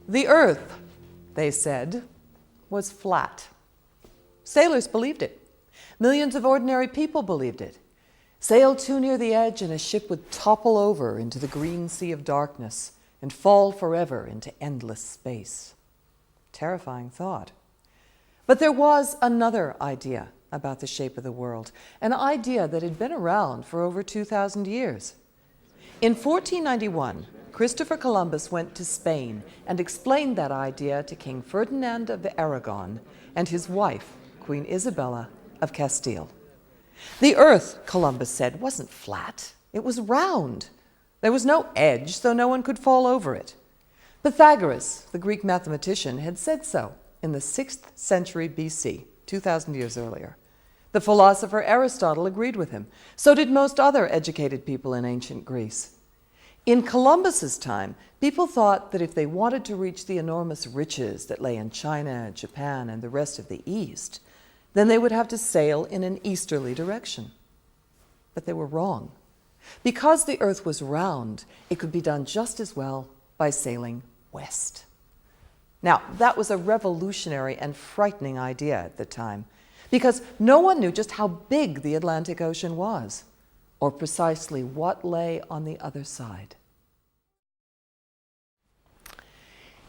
The earth, they said, was flat. Sailors believed it. Millions of ordinary people believed it. Sail too near the edge and a ship would topple over into the green sea of darkness and fall forever into endless space. Terrifying thought. But there was another idea about the shape of the world, an idea that had been around for over 2,000 years. In 1491, Christopher Columbus went to Spain and explained that idea to King Ferdinand of Aragon and his wife, Queen Isabella of Castile. The earth, Columbus said, wasn't flat. It was round. There was no edge, so no one could fall over it. Pythagoras, the Greek mathematician, had said so in the 6th century BC, 2,000 years earlier. The philosopher Aristotle agreed with him. So did most other educated people in ancient Greece. In Columbus's time, people thought that if they wanted to reach the enormous riches that lay in China, Japan, and the rest of the East, then they would have to sail in an easterly direction. But they were wrong. Because the earth was round, it could be done just as well by sailing west. Now, that was a revolutionary and frightening idea at the time, because no one knew just how big the Atlantic Ocean was, or precisely what lay on the other side.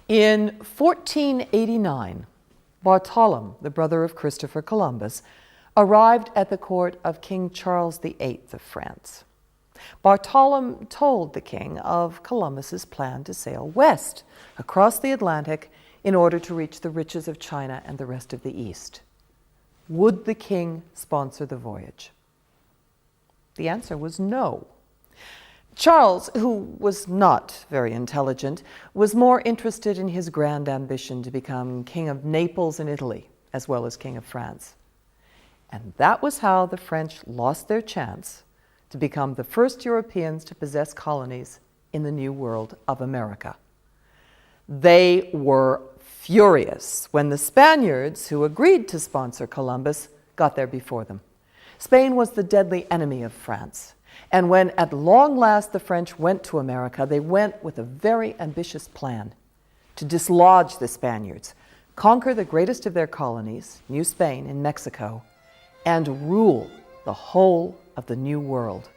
In 1489, Bartholomew, the brother of Christopher Columbus, arrived at the court of King Charles VIII of France. Bartholomew told the king of Columbus's plan to sail west across the Atlantic in order to reach the riches of China and the rest of the East. Would the king sponsor the voyage? The answer was no. Charles, who was not very intelligent, was more interested in his grand ambition to become king of Naples in Italy, as well as king of France. And that was how the French lost their chance to become the first Europeans to possess colonies in the New World of America. They were furious when the Spaniards, who agreed to sponsor Columbus, got there before them. Spain was the deadly enemy of France. And when at long last the French went to America, they went with a very ambitious plan to dislodge the Spaniards, conquer the greatest of their colonies, New Spain in Mexico, and rule the whole of the New World.